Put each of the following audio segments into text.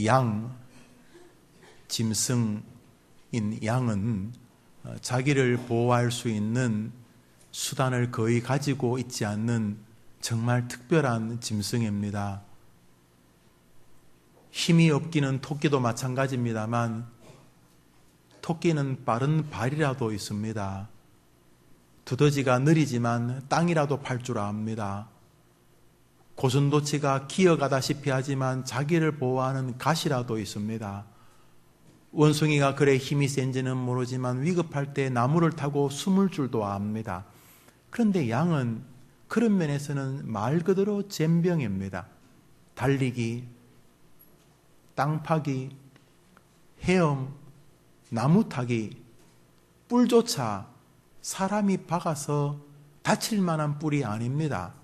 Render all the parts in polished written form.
양, 짐승인 양은 자기를 보호할 수 있는 수단을 거의 가지고 있지 않는 정말 특별한 짐승입니다. 힘이 없기는 토끼도 마찬가지입니다만 토끼는 빠른 발이라도 있습니다. 두더지가 느리지만 땅이라도 팔 줄 압니다. 고슴도치가 기어가다시피 하지만 자기를 보호하는 가시라도 있습니다. 원숭이가 그래 힘이 센지는 모르지만 위급할 때 나무를 타고 숨을 줄도 압니다. 그런데 양은 그런 면에서는 말 그대로 젬병입니다. 달리기, 땅 파기, 헤엄, 나무 타기, 뿔조차 사람이 박아서 다칠 만한 뿔이 아닙니다.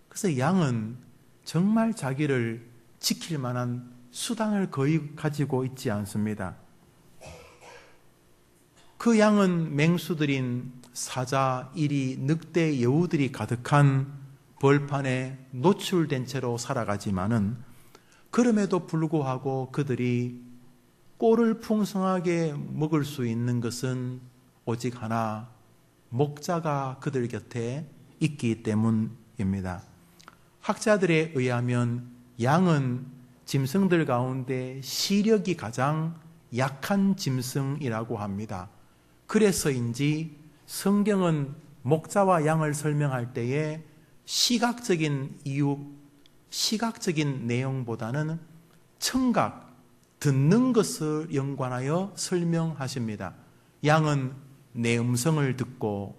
그래서 양은 정말 자기를 지킬 만한 수단을 거의 가지고 있지 않습니다. 그 양은 맹수들인 사자, 이리, 늑대, 여우들이 가득한 벌판에 노출된 채로 살아가지만은 그럼에도 불구하고 그들이 꼴을 풍성하게 먹을 수 있는 것은 오직 하나, 목자가 그들 곁에 있기 때문입니다. 학자들에 의하면 양은 짐승들 가운데 시력이 가장 약한 짐승이라고 합니다. 그래서인지 성경은 목자와 양을 설명할 때에 시각적인 이유, 시각적인 내용보다는 청각, 듣는 것을 연관하여 설명하십니다. 양은 내 음성을 듣고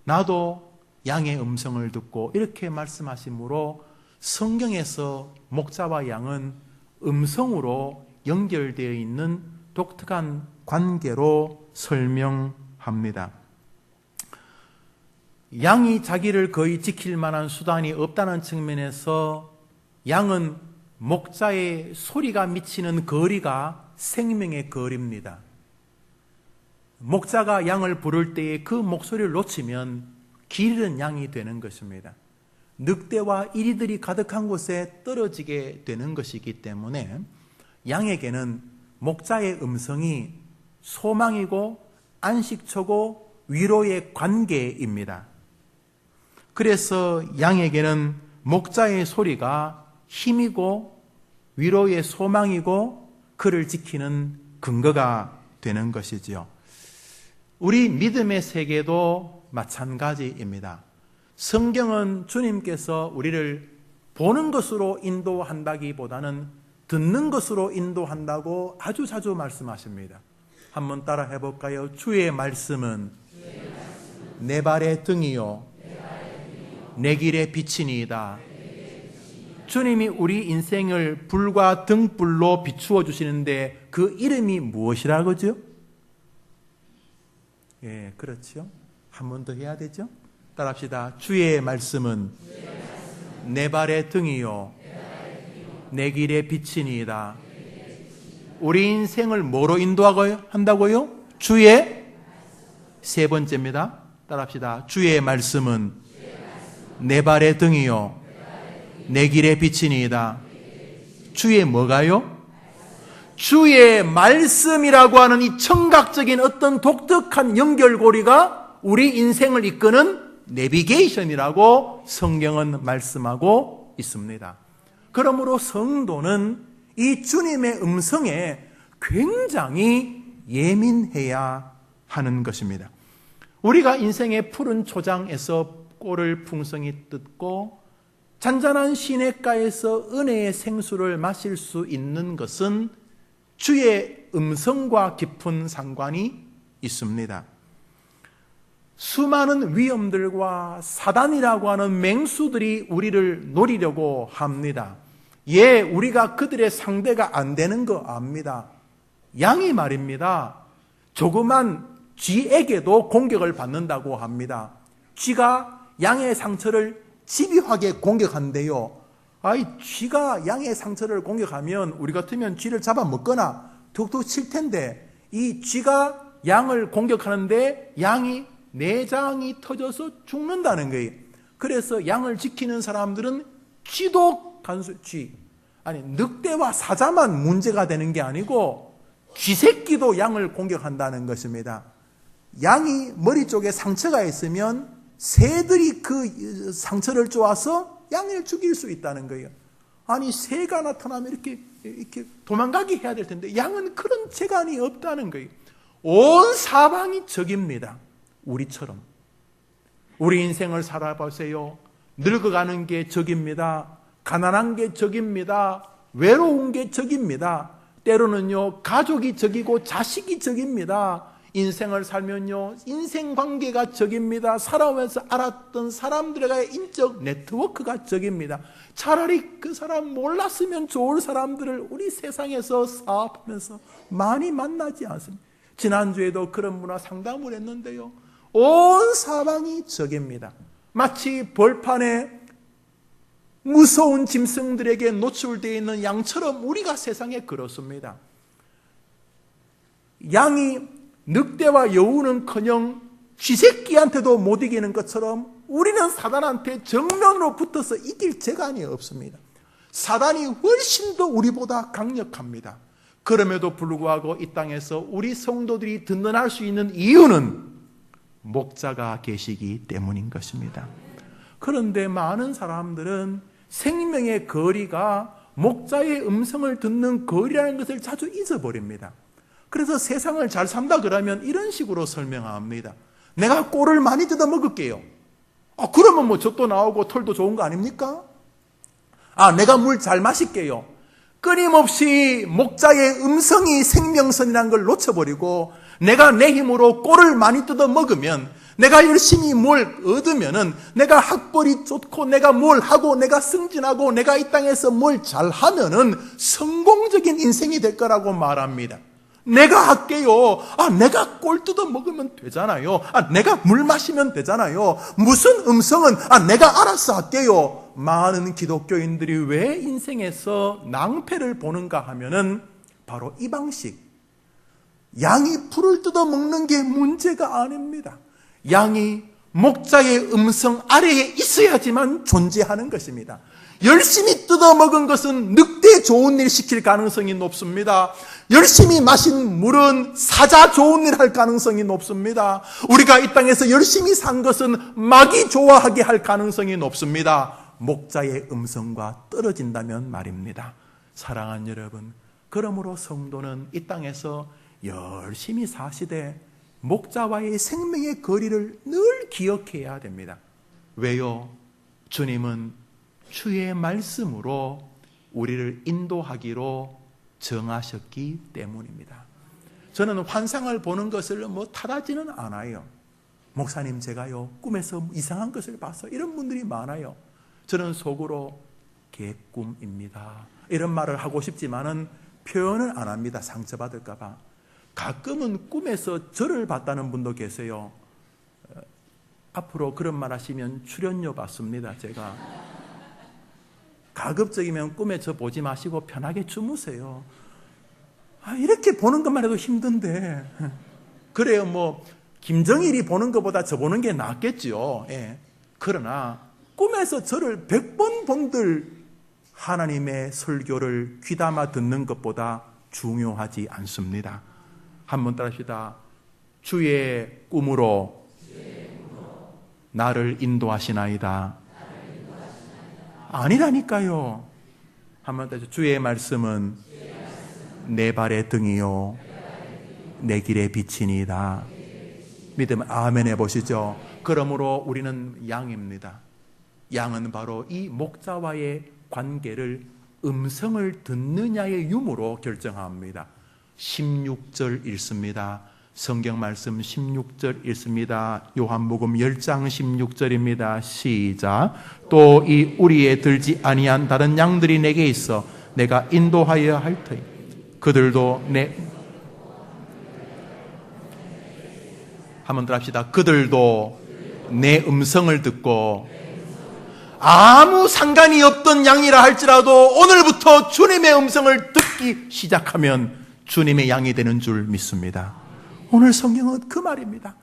나도 양의 음성을 듣고 이렇게 말씀하시므로 성경에서 목자와 양은 음성으로 연결되어 있는 독특한 관계로 설명합니다. 양이 자기를 거의 지킬 만한 수단이 없다는 측면에서 양은 목자의 소리가 미치는 거리가 생명의 거리입니다. 목자가 양을 부를 때에 그 목소리를 놓치면 길 잃은 양이 되는 것입니다. 늑대와 이리들이 가득한 곳에 떨어지게 되는 것이기 때문에 양에게는 목자의 음성이 소망이고 안식처고 위로의 관계입니다. 그래서 양에게는 목자의 소리가 힘이고 위로의 소망이고 그를 지키는 근거가 되는 것이지요. 우리 믿음의 세계도 마찬가지입니다. 성경은 주님께서 우리를 보는 것으로 인도한다기보다는 듣는 것으로 인도한다고 아주 자주 말씀하십니다. 한번 따라 해볼까요? 주의 말씀은 내 발의 등이요 내 길의 빛이니이다. 주님이 우리 인생을 불과 등불로 비추어 주시는데 그 이름이 무엇이라고죠? 예, 그렇죠. 한 번 더 해야 되죠? 따라합시다. 주의 말씀은 내 발의 등이요 내 길의 빛이니이다. 우리 인생을 뭐로 인도한다고요? 주의 세 번째입니다. 따라합시다. 주의 말씀은 내 발의 등이요 내 길의 빛이니이다. 주의 뭐가요? 주의 말씀이라고 하는 이 청각적인 어떤 독특한 연결고리가 우리 인생을 이끄는 내비게이션이라고 성경은 말씀하고 있습니다. 그러므로 성도는 이 주님의 음성에 굉장히 예민해야 하는 것입니다. 우리가 인생의 푸른 초장에서 꿀을 풍성히 뜯고 잔잔한 시냇가에서 은혜의 생수를 마실 수 있는 것은 주의 음성과 깊은 상관이 있습니다. 수많은 위험들과 사단이라고 하는 맹수들이 우리를 노리려고 합니다. 예, 우리가 그들의 상대가 안 되는 거 압니다. 양이 말입니다. 조그만 쥐에게도 공격을 받는다고 합니다. 쥐가 양의 상처를 집요하게 공격한대요. 쥐가 양의 상처를 공격하면 우리 같으면 쥐를 잡아먹거나 툭툭 칠 텐데 이 쥐가 양을 공격하는데 양이 내장이 터져서 죽는다는 거예요. 그래서 양을 지키는 사람들은 쥐도 쥐, 아니, 늑대와 사자만 문제가 되는 게 아니고 쥐새끼도 양을 공격한다는 것입니다. 양이 머리 쪽에 상처가 있으면 새들이 그 상처를 쪼아서 양을 죽일 수 있다는 거예요. 아니, 새가 나타나면 이렇게 도망가게 해야 될 텐데 양은 그런 재간이 없다는 거예요. 온 사방이 적입니다. 우리처럼. 우리 인생을 살아보세요. 늙어가는 게 적입니다. 가난한 게 적입니다. 외로운 게 적입니다. 때로는요, 가족이 적이고 자식이 적입니다. 인생을 살면요, 인생관계가 적입니다. 살아오면서 알았던 사람들과의 인적 네트워크가 적입니다. 차라리 그 사람 몰랐으면 좋을 사람들을 우리 세상에서 사업하면서 많이 만나지 않습니다. 지난주에도 그런 문화 상담을 했는데요, 온 사방이 적입니다. 마치 벌판에 무서운 짐승들에게 노출되어 있는 양처럼 우리가 세상에 그렇습니다. 양이 늑대와 여우는커녕 쥐새끼한테도 못 이기는 것처럼 우리는 사단한테 정면으로 붙어서 이길 재간이 없습니다. 사단이 훨씬 더 우리보다 강력합니다. 그럼에도 불구하고 이 땅에서 우리 성도들이 든든할 수 있는 이유는 목자가 계시기 때문인 것입니다. 그런데 많은 사람들은 생명의 거리가 목자의 음성을 듣는 거리라는 것을 자주 잊어버립니다. 그래서 세상을 잘 산다 그러면 이런 식으로 설명합니다. 내가 꼴을 많이 뜯어 먹을게요. 그러면 뭐 젖도 나오고 털도 좋은 거 아닙니까? 내가 물 잘 마실게요. 끊임없이 목자의 음성이 생명선이라는 걸 놓쳐버리고 내가 내 힘으로 꼴을 많이 뜯어 먹으면, 내가 열심히 뭘 얻으면은, 내가 학벌이 좋고 내가 뭘 하고 내가 승진하고 내가 이 땅에서 뭘 잘하면은 성공적인 인생이 될 거라고 말합니다. 내가 할게요. 내가 꼴 뜯어 먹으면 되잖아요. 내가 물 마시면 되잖아요. 무슨 음성은 내가 알아서 할게요. 많은 기독교인들이 왜 인생에서 낭패를 보는가 하면은 바로 이 방식. 양이 풀을 뜯어 먹는 게 문제가 아닙니다. 양이 목자의 음성 아래에 있어야지만 존재하는 것입니다. 열심히 뜯어먹은 것은 늑대 좋은 일 시킬 가능성이 높습니다. 열심히 마신 물은 사자 좋은 일 할 가능성이 높습니다. 우리가 이 땅에서 열심히 산 것은 마귀 좋아하게 할 가능성이 높습니다. 목자의 음성과 떨어진다면 말입니다. 사랑하는 여러분, 그러므로 성도는 이 땅에서 열심히 사시되 목자와의 생명의 거리를 늘 기억해야 됩니다. 왜요? 주님은 주의 말씀으로 우리를 인도하기로 정하셨기 때문입니다. 저는 환상을 보는 것을 탓하지는 않아요. 목사님, 제가요 꿈에서 이상한 것을 봤어요. 이런 분들이 많아요. 저는 속으로 개꿈입니다 이런 말을 하고 싶지만은 표현을 안 합니다. 상처받을까 봐. 가끔은 꿈에서 저를 봤다는 분도 계세요. 앞으로 그런 말 하시면 출연료 받습니다. 제가 가급적이면 꿈에 저 보지 마시고 편하게 주무세요. 이렇게 보는 것만 해도 힘든데. 그래요, 김정일이 보는 것보다 저 보는 게 낫겠죠. 예. 그러나 꿈에서 저를 100번 본들 하나님의 설교를 귀담아 듣는 것보다 중요하지 않습니다. 한번 따라합시다. 주의 꿈으로 나를 인도하시나이다. 아니라니까요. 한번 따라합시다. 주의 말씀은 내 발의 등이요 내 길의 빛이니이다. 믿으면 아멘 해보시죠. 그러므로 우리는 양입니다. 양은 바로 이 목자와의 관계를 음성을 듣느냐의 유무로 결정합니다. 16절 읽습니다. 성경 말씀 16절 읽습니다. 요한복음 10장 16절입니다. 시작. 또 이 우리에 들지 아니한 다른 양들이 내게 있어 내가 인도하여야 할 터이. 그들도 한번 더 합시다. 그들도 내 음성을 듣고, 아무 상관이 없던 양이라 할지라도 오늘부터 주님의 음성을 듣기 시작하면 주님의 양이 되는 줄 믿습니다. 오늘 성경은 그 말입니다.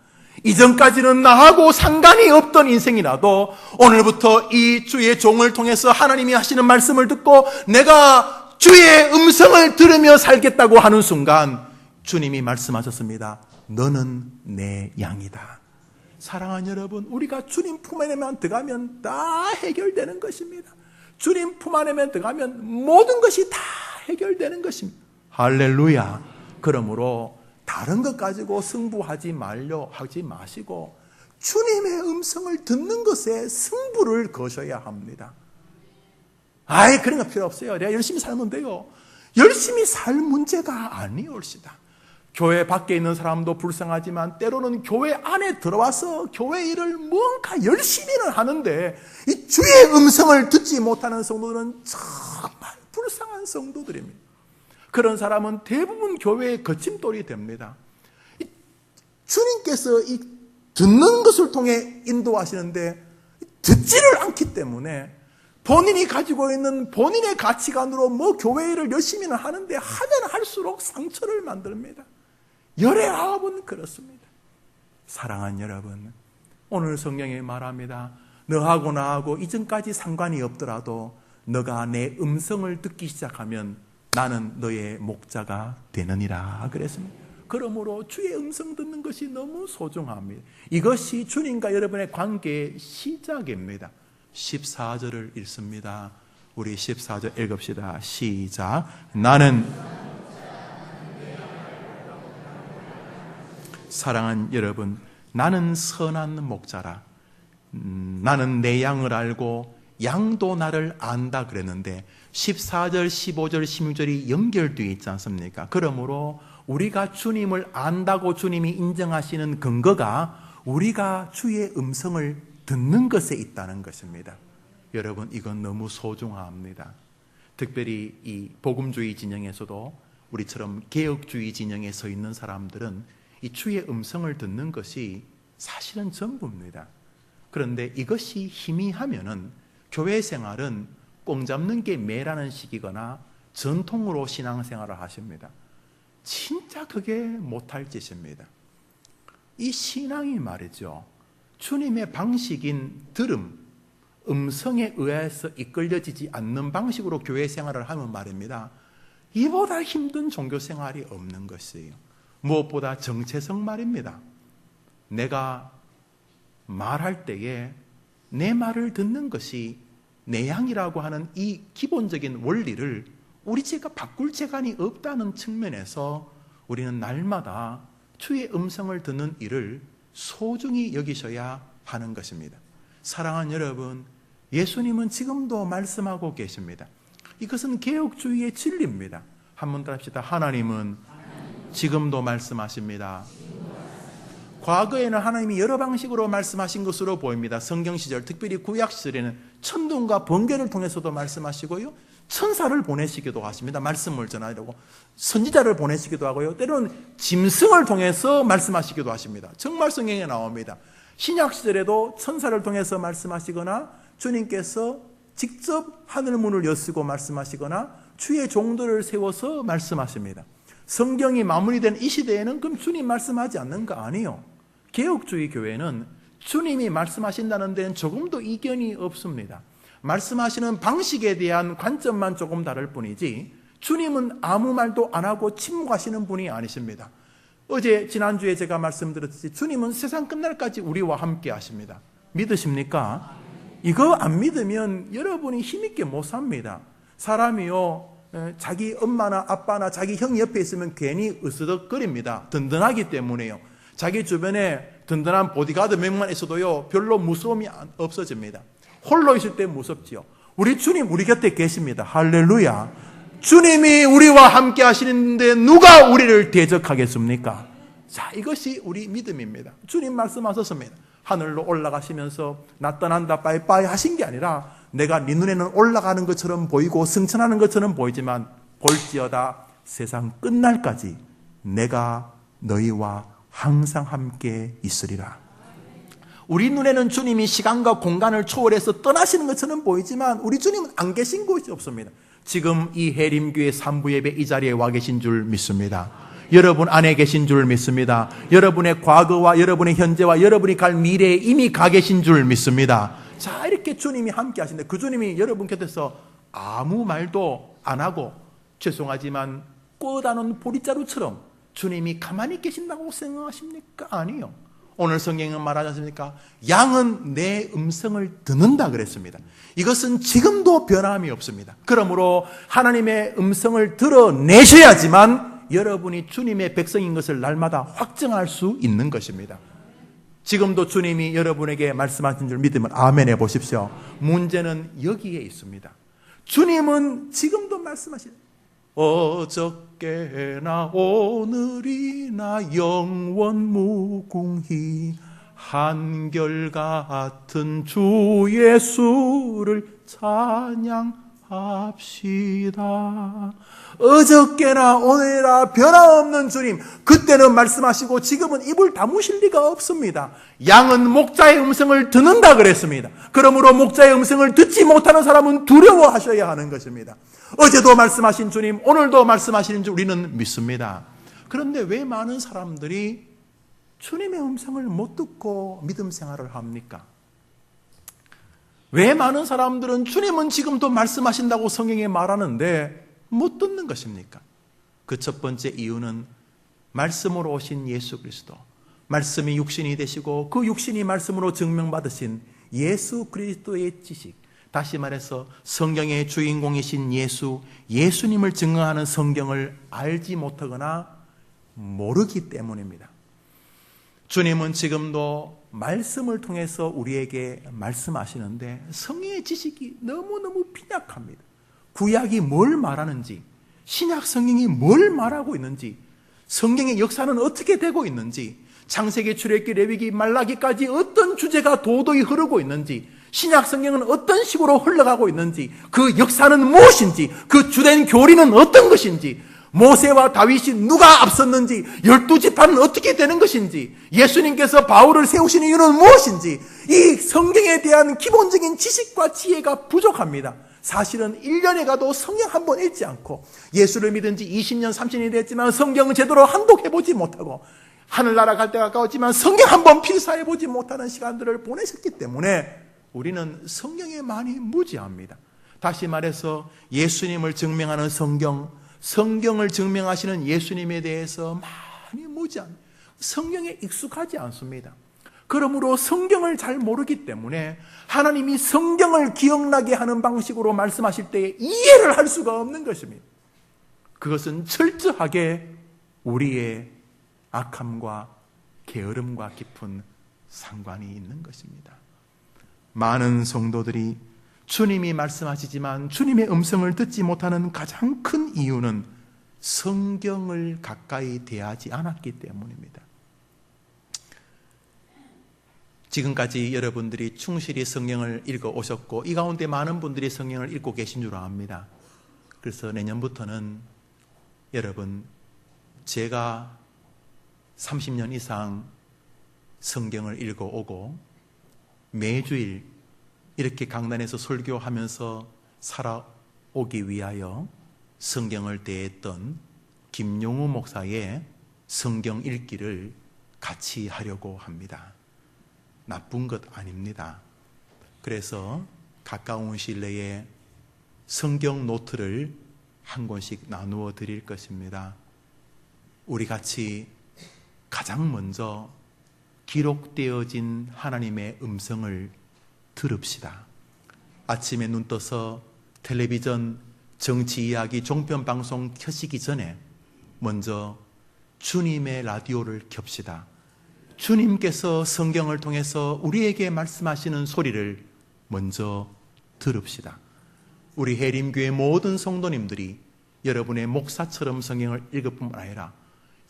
이전까지는 나하고 상관이 없던 인생이라도 오늘부터 이 주의 종을 통해서 하나님이 하시는 말씀을 듣고 내가 주의 음성을 들으며 살겠다고 하는 순간 주님이 말씀하셨습니다. 너는 내 양이다. 사랑하는 여러분, 우리가 주님 품 안에만 들어가면 다 해결되는 것입니다. 주님 품 안에만 들어가면 모든 것이 다 해결되는 것입니다. 할렐루야. 그러므로 다른 것 가지고 승부하지 하지 마시고 주님의 음성을 듣는 것에 승부를 거셔야 합니다. 아예 그런 거 필요 없어요. 내가 열심히 살면 돼요. 열심히 살 문제가 아니올시다. 교회 밖에 있는 사람도 불쌍하지만 때로는 교회 안에 들어와서 교회 일을 뭔가 열심히는 하는데 이 주의 음성을 듣지 못하는 성도들은 정말 불쌍한 성도들입니다. 그런 사람은 대부분 교회의 거침돌이 됩니다. 주님께서 이 듣는 것을 통해 인도하시는데 듣지를 않기 때문에 본인이 가지고 있는 본인의 가치관으로 뭐 교회 일을 열심히는 하는데 하면 할수록 상처를 만듭니다. 열의 아합은 그렇습니다. 사랑하는 여러분, 오늘 성경에 말합니다. 너하고 나하고 이전까지 상관이 없더라도 너가 내 음성을 듣기 시작하면 나는 너의 목자가 되느니라 그랬습니다. 그러므로 주의 음성 듣는 것이 너무 소중합니다. 이것이 주님과 여러분의 관계의 시작입니다. 14절을 읽습니다. 우리 14절 읽읍시다. 시작. 사랑하는 여러분, 나는 선한 목자라. 나는 내 양을 알고 양도 나를 안다 그랬는데 14절, 15절, 16절이 연결되어 있지 않습니까? 그러므로 우리가 주님을 안다고 주님이 인정하시는 근거가 우리가 주의 음성을 듣는 것에 있다는 것입니다. 여러분, 이건 너무 소중합니다. 특별히 이 복음주의 진영에서도 우리처럼 개혁주의 진영에 서 있는 사람들은 이 주의 음성을 듣는 것이 사실은 전부입니다. 그런데 이것이 희미하면은 교회 생활은 꽁 잡는 게 매라는 식이거나 전통으로 신앙생활을 하십니다. 진짜 그게 못할 짓입니다. 이 신앙이 말이죠, 주님의 방식인 들음, 음성에 의해서 이끌려지지 않는 방식으로 교회 생활을 하면 말입니다, 이보다 힘든 종교 생활이 없는 것이에요. 무엇보다 정체성 말입니다. 내가 말할 때에 내 말을 듣는 것이 내 양이라고 하는 이 기본적인 원리를 우리 제가 바꿀 재간이 없다는 측면에서 우리는 날마다 주의 음성을 듣는 일을 소중히 여기셔야 하는 것입니다. 사랑하는 여러분, 예수님은 지금도 말씀하고 계십니다. 이것은 개혁주의의 진리입니다. 한번 더 합시다. 하나님은 지금도 말씀하십니다. 과거에는 하나님이 여러 방식으로 말씀하신 것으로 보입니다. 성경 시절, 특별히 구약 시절에는 천둥과 번개를 통해서도 말씀하시고요, 천사를 보내시기도 하십니다. 말씀을 전하려고 선지자를 보내시기도 하고요, 때로는 짐승을 통해서 말씀하시기도 하십니다. 정말 성경에 나옵니다. 신약 시절에도 천사를 통해서 말씀하시거나 주님께서 직접 하늘문을 여시고 말씀하시거나 주의 종들을 세워서 말씀하십니다. 성경이 마무리된 이 시대에는 그럼 주님 말씀하지 않는 거 아니에요. 개혁주의 교회는 주님이 말씀하신다는 데는 조금도 이견이 없습니다. 말씀하시는 방식에 대한 관점만 조금 다를 뿐이지 주님은 아무 말도 안 하고 침묵하시는 분이 아니십니다. 지난주에 제가 말씀드렸듯이 주님은 세상 끝날까지 우리와 함께 하십니다. 믿으십니까? 이거 안 믿으면 여러분이 힘있게 못 삽니다. 사람이요, 자기 엄마나 아빠나 자기 형이 옆에 있으면 괜히 으스덕거립니다. 든든하기 때문에요. 자기 주변에 든든한 보디가드 몇만 있어도요, 별로 무서움이 없어집니다. 홀로 있을 때 무섭지요. 우리 주님 우리 곁에 계십니다. 할렐루야. 주님이 우리와 함께 하시는데 누가 우리를 대적하겠습니까? 자, 이것이 우리 믿음입니다. 주님 말씀하셨습니다. 하늘로 올라가시면서 나 떠난다 빠이빠이 하신 게 아니라 내가 네 눈에는 올라가는 것처럼 보이고 승천하는 것처럼 보이지만 볼지어다 세상 끝날까지 내가 너희와 항상 함께 있으리라. 우리 눈에는 주님이 시간과 공간을 초월해서 떠나시는 것처럼 보이지만 우리 주님은 안 계신 곳이 없습니다. 지금 이 해림교회 3부 예배 이 자리에 와 계신 줄 믿습니다. 여러분 안에 계신 줄 믿습니다. 여러분의 과거와 여러분의 현재와 여러분이 갈 미래에 이미 가 계신 줄 믿습니다. 자, 이렇게 주님이 함께 하시는데 그 주님이 여러분 곁에서 아무 말도 안 하고 죄송하지만 꽂아놓은 보리자루처럼 주님이 가만히 계신다고 생각하십니까? 아니요. 오늘 성경은 말하지 않습니까? 양은 내 음성을 듣는다 그랬습니다. 이것은 지금도 변함이 없습니다. 그러므로 하나님의 음성을 들어내셔야지만 여러분이 주님의 백성인 것을 날마다 확증할 수 있는 것입니다. 지금도 주님이 여러분에게 말씀하신 줄 믿으면 아멘 해보십시오. 문제는 여기에 있습니다. 주님은 지금도 말씀하시는 어저께나 오늘이나 영원 무궁히 한결같은 주 예수를 찬양합시다. 어저께나 오늘이나 변함없는 주님, 그때는 말씀하시고 지금은 입을 다무실 리가 없습니다. 양은 목자의 음성을 듣는다 그랬습니다. 그러므로 목자의 음성을 듣지 못하는 사람은 두려워하셔야 하는 것입니다. 어제도 말씀하신 주님, 오늘도 말씀하시는 줄 우리는 믿습니다. 그런데 왜 많은 사람들이 주님의 음성을 못 듣고 믿음 생활을 합니까? 왜 많은 사람들은 주님은 지금도 말씀하신다고 성경에 말하는데 못 듣는 것입니까? 그 첫 번째 이유는 말씀으로 오신 예수 그리스도, 말씀이 육신이 되시고 그 육신이 말씀으로 증명받으신 예수 그리스도의 지식, 다시 말해서 성경의 주인공이신 예수님을 증거하는 성경을 알지 못하거나 모르기 때문입니다. 주님은 지금도 말씀을 통해서 우리에게 말씀하시는데 성경의 지식이 너무너무 빈약합니다. 구약이 뭘 말하는지, 신약 성경이 뭘 말하고 있는지, 성경의 역사는 어떻게 되고 있는지, 창세기, 출애굽기, 레위기, 말라기까지 어떤 주제가 도도히 흐르고 있는지, 신약 성경은 어떤 식으로 흘러가고 있는지, 그 역사는 무엇인지, 그 주된 교리는 어떤 것인지, 모세와 다윗이 누가 앞섰는지, 12지파는 어떻게 되는 것인지, 예수님께서 바울을 세우신 이유는 무엇인지, 이 성경에 대한 기본적인 지식과 지혜가 부족합니다. 사실은 1년에 가도 성경 한 번 읽지 않고 예수를 믿은 지 20년, 30년이 됐지만 성경을 제대로 한독해보지 못하고 하늘나라 갈 때 가까웠지만 성경 한 번 필사해보지 못하는 시간들을 보내셨기 때문에 우리는 성경에 많이 무지합니다. 다시 말해서 예수님을 증명하는 성경을 증명하시는 예수님에 대해서 많이 무지합니다. 성경에 익숙하지 않습니다. 그러므로 성경을 잘 모르기 때문에 하나님이 성경을 기억나게 하는 방식으로 말씀하실 때에 이해를 할 수가 없는 것입니다. 그것은 철저하게 우리의 악함과 게으름과 깊은 상관이 있는 것입니다. 많은 성도들이 주님이 말씀하시지만 주님의 음성을 듣지 못하는 가장 큰 이유는 성경을 가까이 대하지 않았기 때문입니다. 지금까지 여러분들이 충실히 성경을 읽어 오셨고 이 가운데 많은 분들이 성경을 읽고 계신 줄 압니다. 그래서 내년부터는 여러분, 제가 30년 이상 성경을 읽어 오고 매주일 이렇게 강단에서 설교하면서 살아오기 위하여 성경을 대했던 김용우 목사의 성경 읽기를 같이 하려고 합니다. 나쁜 것 아닙니다. 그래서 가까운 시일 내에 성경 노트를 한 권씩 나누어 드릴 것입니다. 우리 같이 가장 먼저 기록되어진 하나님의 음성을 들읍시다. 아침에 눈 떠서 텔레비전, 정치 이야기, 종편 방송 켜시기 전에 먼저 주님의 라디오를 켭시다. 주님께서 성경을 통해서 우리에게 말씀하시는 소리를 먼저 들읍시다. 우리 해림교회 모든 성도님들이 여러분의 목사처럼 성경을 읽을 뿐만 아니라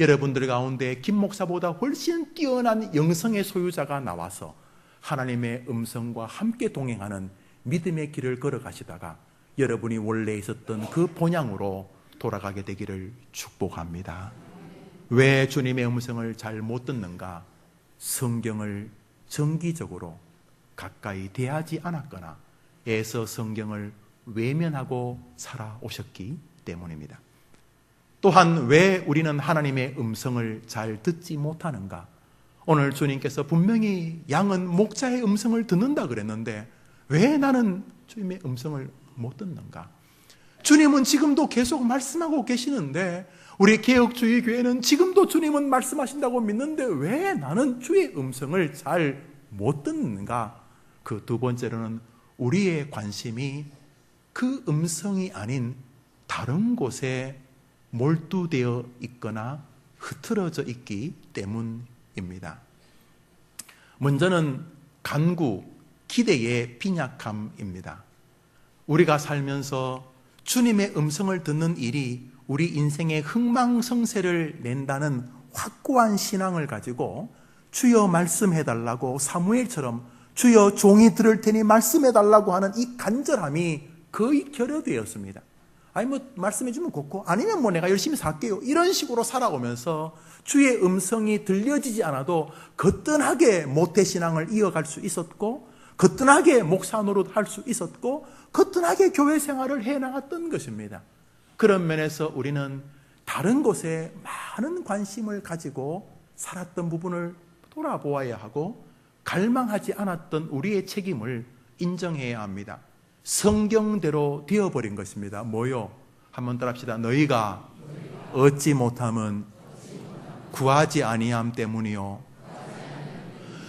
여러분들 가운데 김 목사보다 훨씬 뛰어난 영성의 소유자가 나와서 하나님의 음성과 함께 동행하는 믿음의 길을 걸어가시다가 여러분이 원래 있었던 그 본향으로 돌아가게 되기를 축복합니다. 왜 주님의 음성을 잘 못 듣는가? 성경을 정기적으로 가까이 대하지 않았거나 애써 성경을 외면하고 살아오셨기 때문입니다. 또한 왜 우리는 하나님의 음성을 잘 듣지 못하는가? 오늘 주님께서 분명히 양은 목자의 음성을 듣는다 그랬는데 왜 나는 주님의 음성을 못 듣는가? 주님은 지금도 계속 말씀하고 계시는데 우리 개혁주의 교회는 지금도 주님은 말씀하신다고 믿는데 왜 나는 주의 음성을 잘 못 듣는가? 그 두 번째로는 우리의 관심이 그 음성이 아닌 다른 곳에 몰두되어 있거나 흐트러져 있기 때문입니다. 먼저는 간구, 기대의 빈약함입니다. 우리가 살면서 주님의 음성을 듣는 일이 우리 인생의 흥망성쇠를 낸다는 확고한 신앙을 가지고 주여 말씀해달라고 사무엘처럼 주여 종이 들을 테니 말씀해달라고 하는 이 간절함이 거의 결여되었습니다. 아니 뭐 말씀해주면 좋고 아니면 뭐 내가 열심히 살게요. 이런 식으로 살아오면서 주의 음성이 들려지지 않아도 거뜬하게 모태신앙을 이어갈 수 있었고 거뜬하게 목사 노릇 할 수 있었고 거뜬하게 교회 생활을 해나갔던 것입니다. 그런 면에서 우리는 다른 곳에 많은 관심을 가지고 살았던 부분을 돌아보아야 하고 갈망하지 않았던 우리의 책임을 인정해야 합니다. 성경대로 되어버린 것입니다. 뭐요? 한번 따라합시다. 너희가 얻지 못함은 구하지 아니함 때문이요.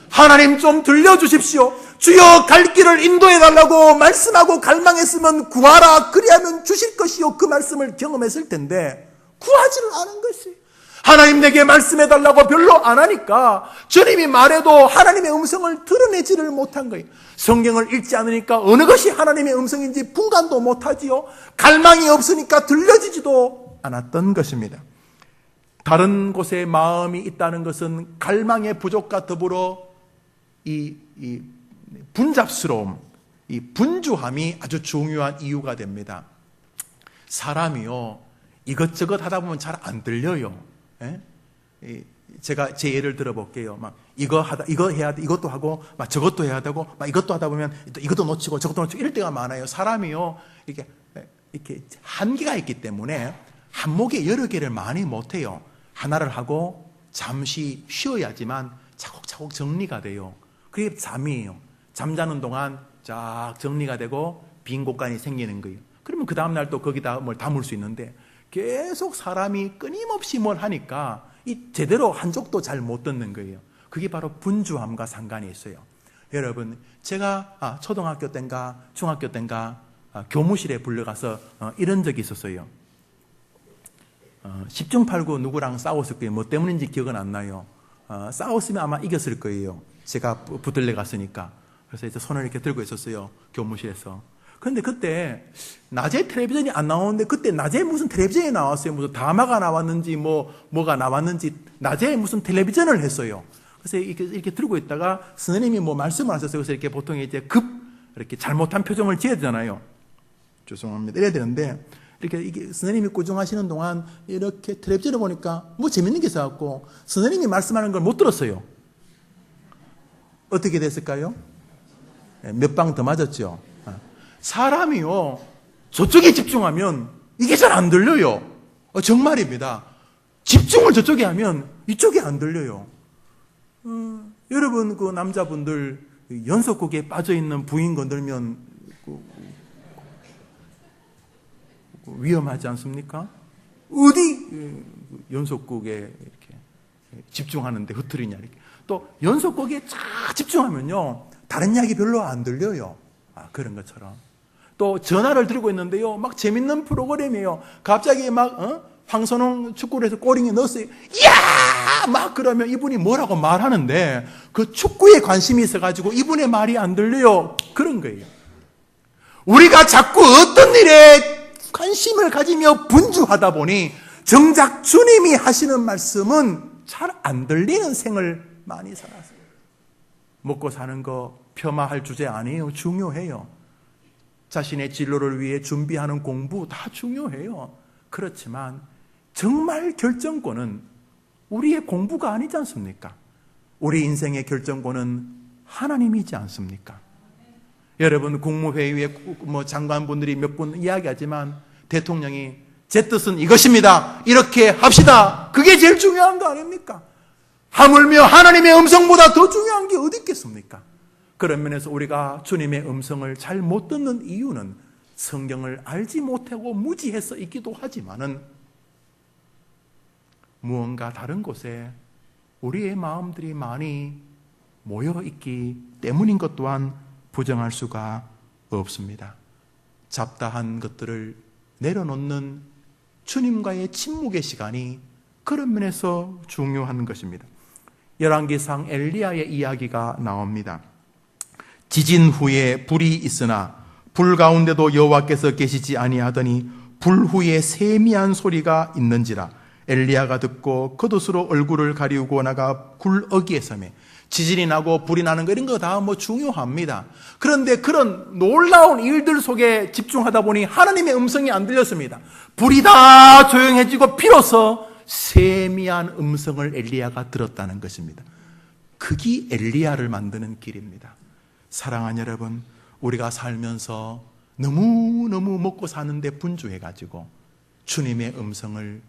하나님 좀 들려주십시오. 주여 갈 길을 인도해달라고 말씀하고 갈망했으면 구하라. 그리하면 주실 것이요. 그 말씀을 경험했을 텐데 구하지를 않은 것이 하나님 내게 말씀해달라고 별로 안 하니까 주님이 말해도 하나님의 음성을 드러내지를 못한 거예요. 성경을 읽지 않으니까 어느 것이 하나님의 음성인지 분간도 못하지요. 갈망이 없으니까 들려지지도 않았던 것입니다. 다른 곳에 마음이 있다는 것은 갈망의 부족과 더불어 이 분잡스러움, 이 분주함이 아주 중요한 이유가 됩니다. 사람이요 이것저것 하다 보면 잘 안 들려요. 제가 제 예를 들어볼게요. 막 이거 해야 돼, 이것도 하고, 막 저것도 해야 되고, 막 이것도 하다 보면 이것도 놓치고 저것도 놓치고 이럴 때가 많아요. 사람이요 이렇게 한계가 있기 때문에 한목에 여러 개를 많이 못해요. 하나를 하고 잠시 쉬어야지만 차곡차곡 정리가 돼요. 그게 잠이에요. 잠자는 동안 쫙 정리가 되고 빈 공간이 생기는 거예요. 그러면 그 다음날 또 거기다 뭘 담을 수 있는데 계속 사람이 끊임없이 뭘 하니까 제대로 한쪽도 잘 못 듣는 거예요. 그게 바로 분주함과 상관이 있어요. 여러분, 제가 초등학교 때인가 중학교 때인가 교무실에 불려가서 이런 적이 있었어요. 10중 8구 누구랑 싸웠을 거예요. 뭐 때문인지 기억은 안 나요. 싸웠으면 아마 이겼을 거예요. 제가 붙들려 갔으니까. 그래서 이제 손을 이렇게 들고 있었어요. 교무실에서. 그런데 그때 낮에 텔레비전이 안 나오는데 그때 낮에 무슨 텔레비전이 나왔어요. 무슨 드라마가 나왔는지 뭐가 나왔는지 낮에 무슨 텔레비전을 했어요. 그래서 이렇게 들고 있다가 선생님이 뭐 말씀을 하셨어요. 그래서 이렇게 보통 이제 이렇게 잘못한 표정을 지어야 되잖아요. 죄송합니다. 이래야 되는데 이렇게 선생님이 꾸중하시는 동안 이렇게 텔레비전을 보니까 뭐 재밌는 게 있어갖고 선생님이 말씀하는 걸 못 들었어요. 어떻게 됐을까요? 몇 방 더 맞았죠. 사람이요 저쪽에 집중하면 이게 잘 안 들려요. 정말입니다. 집중을 저쪽에 하면 이쪽이 안 들려요. 여러분 그 남자분들 연속곡에 빠져있는 부인 건들면 위험하지 않습니까? 어디 연속곡에 이렇게 집중하는데 흐트리냐 이렇게. 또 연속곡에 쫙 집중하면요 다른 이야기 별로 안 들려요. 그런 것처럼 또 전화를 들고 있는데요 막 재밌는 프로그램이에요. 갑자기 막 황선홍 축구를 해서 골인에 넣었어요. 이야 막 그러면 이분이 뭐라고 말하는데 그 축구에 관심이 있어가지고 이분의 말이 안 들려요. 그런 거예요. 우리가 자꾸 어떤 일에 관심을 가지며 분주하다 보니 정작 주님이 하시는 말씀은 잘 안 들리는 생을 많이 살았어요. 먹고 사는 거 폄하할 주제 아니에요. 중요해요. 자신의 진로를 위해 준비하는 공부 다 중요해요. 그렇지만 정말 결정권은 우리의 공부가 아니지 않습니까? 우리 인생의 결정권은 하나님이지 않습니까? 여러분 국무회의에 뭐 장관분들이 몇 분 이야기하지만 대통령이 제 뜻은 이것입니다. 이렇게 합시다. 그게 제일 중요한 거 아닙니까? 하물며 하나님의 음성보다 더 중요한 게 어디 있겠습니까? 그런 면에서 우리가 주님의 음성을 잘 못 듣는 이유는 성경을 알지 못하고 무지해서 있기도 하지만은 무언가 다른 곳에 우리의 마음들이 많이 모여 있기 때문인 것 또한 부정할 수가 없습니다. 잡다한 것들을 내려놓는 주님과의 침묵의 시간이 그런 면에서 중요한 것입니다. 열왕기상 엘리야의 이야기가 나옵니다. 지진 후에 불이 있으나 불 가운데도 여호와께서 계시지 아니하더니 불 후에 세미한 소리가 있는지라. 엘리야가 듣고 겉옷으로 얼굴을 가리우고 나가 굴어기에 서매. 지진이 나고 불이 나는 거 이런 거 다 중요합니다. 그런데 그런 놀라운 일들 속에 집중하다 보니 하나님의 음성이 안 들렸습니다. 불이 다 조용해지고 비로소 세미한 음성을 엘리야가 들었다는 것입니다. 그게 엘리야를 만드는 길입니다. 사랑하는 여러분, 우리가 살면서 너무너무 먹고 사는데 분주해가지고 주님의 음성을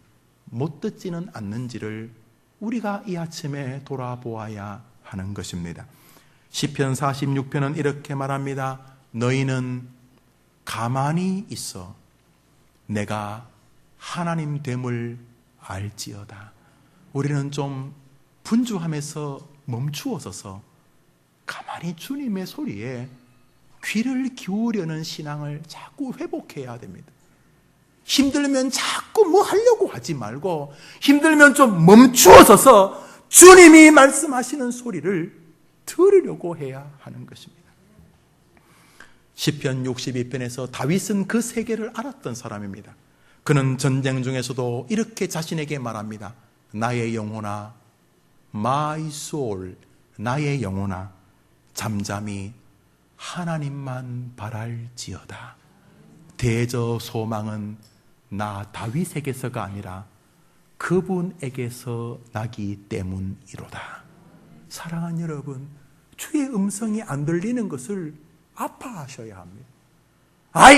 못 듣지는 않는지를 우리가 이 아침에 돌아보아야 하는 것입니다. 시편 46편은 이렇게 말합니다. 너희는 가만히 있어 내가 하나님 됨을 알지어다. 우리는 좀 분주함에서 멈추어서서 가만히 주님의 소리에 귀를 기울이려는 신앙을 자꾸 회복해야 됩니다. 힘들면 자꾸 뭐 하려고 하지 말고 힘들면 좀 멈추어서서 주님이 말씀하시는 소리를 들으려고 해야 하는 것입니다. 시편 62편에서 다윗은 그 세계를 알았던 사람입니다. 그는 전쟁 중에서도 이렇게 자신에게 말합니다. 나의 영혼아, my soul, 나의 영혼아, 잠잠히 하나님만 바랄지어다. 대저 소망은 나 다윗에게서가 아니라 그분에게서 나기 때문이로다. 사랑하는 여러분, 주의 음성이 안 들리는 것을 아파하셔야 합니다.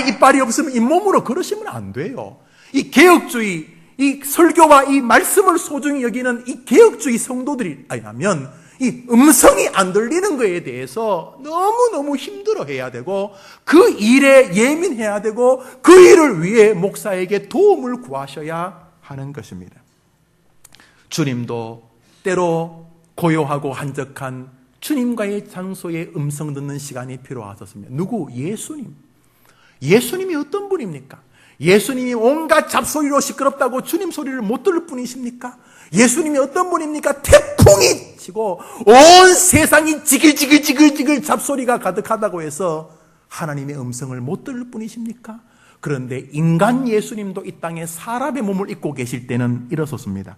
이빨이 없으면 잇몸으로 그러시면 안 돼요. 이 개혁주의, 이 설교와 이 말씀을 소중히 여기는 이 개혁주의 성도들이라면 이 음성이 안 들리는 것에 대해서 너무너무 힘들어해야 되고 그 일에 예민해야 되고 그 일을 위해 목사에게 도움을 구하셔야 하는 것입니다. 주님도 때로 고요하고 한적한 주님과의 장소에 음성 듣는 시간이 필요하셨습니다. 누구? 예수님. 예수님이 어떤 분입니까? 예수님이 온갖 잡소리로 시끄럽다고 주님 소리를 못 들을 뿐이십니까? 예수님이 어떤 분입니까? 태풍이 치고 온 세상이 지글지글 잡소리가 가득하다고 해서 하나님의 음성을 못 들을 뿐이십니까? 그런데 인간 예수님도 이 땅에 사람의 몸을 입고 계실 때는 이러셨습니다.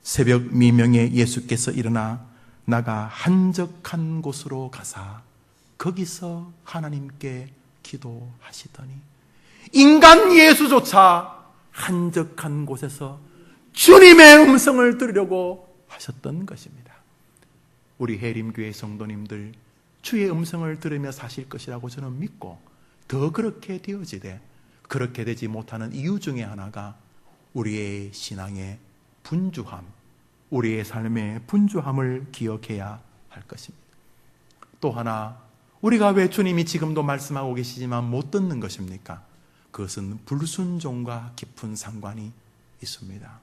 새벽 미명에 예수께서 일어나 나가 한적한 곳으로 가사 거기서 하나님께 기도하시더니 인간 예수조차 한적한 곳에서 주님의 음성을 들으려고 하셨던 것입니다. 우리 해림교회 성도님들 주의 음성을 들으며 사실 것이라고 저는 믿고 더 그렇게 되어지되 그렇게 되지 못하는 이유 중에 하나가 우리의 신앙의 분주함, 우리의 삶의 분주함을 기억해야 할 것입니다. 또 하나, 우리가 왜 주님이 지금도 말씀하고 계시지만 못 듣는 것입니까? 그것은 불순종과 깊은 상관이 있습니다.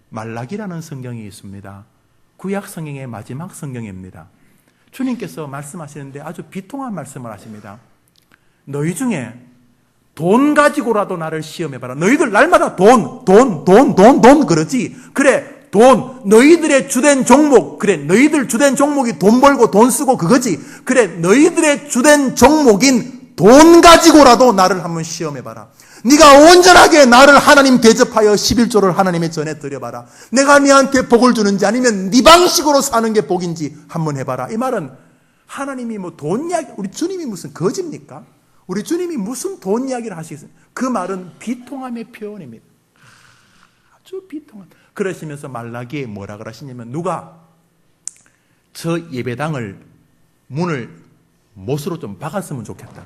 말라기라는 성경이 있습니다. 구약 성경의 마지막 성경입니다. 주님께서 말씀하시는데 아주 비통한 말씀을 하십니다. 너희 중에 돈 가지고라도 나를 시험해봐라. 너희들 날마다 돈 그러지. 그래, 돈, 너희들의 주된 종목, 그래, 너희들 주된 종목이 돈 벌고 돈 쓰고 그거지. 그래, 너희들의 주된 종목인 돈 가지고라도 나를 한번 시험해봐라. 네가 온전하게 나를 하나님 대접하여 11조를 하나님의 전에 드려봐라. 내가 네한테 복을 주는지 아니면 네 방식으로 사는 게 복인지 한번 해봐라. 이 말은 하나님이 뭐 돈 이야기, 우리 주님이 무슨 거지입니까? 우리 주님이 무슨 돈 이야기를 하시겠어요? 그 말은 비통함의 표현입니다. 아주 비통함. 그러시면서 말라기에 뭐라 그러시냐면 누가 저 예배당을 문을 못으로 좀 박았으면 좋겠다.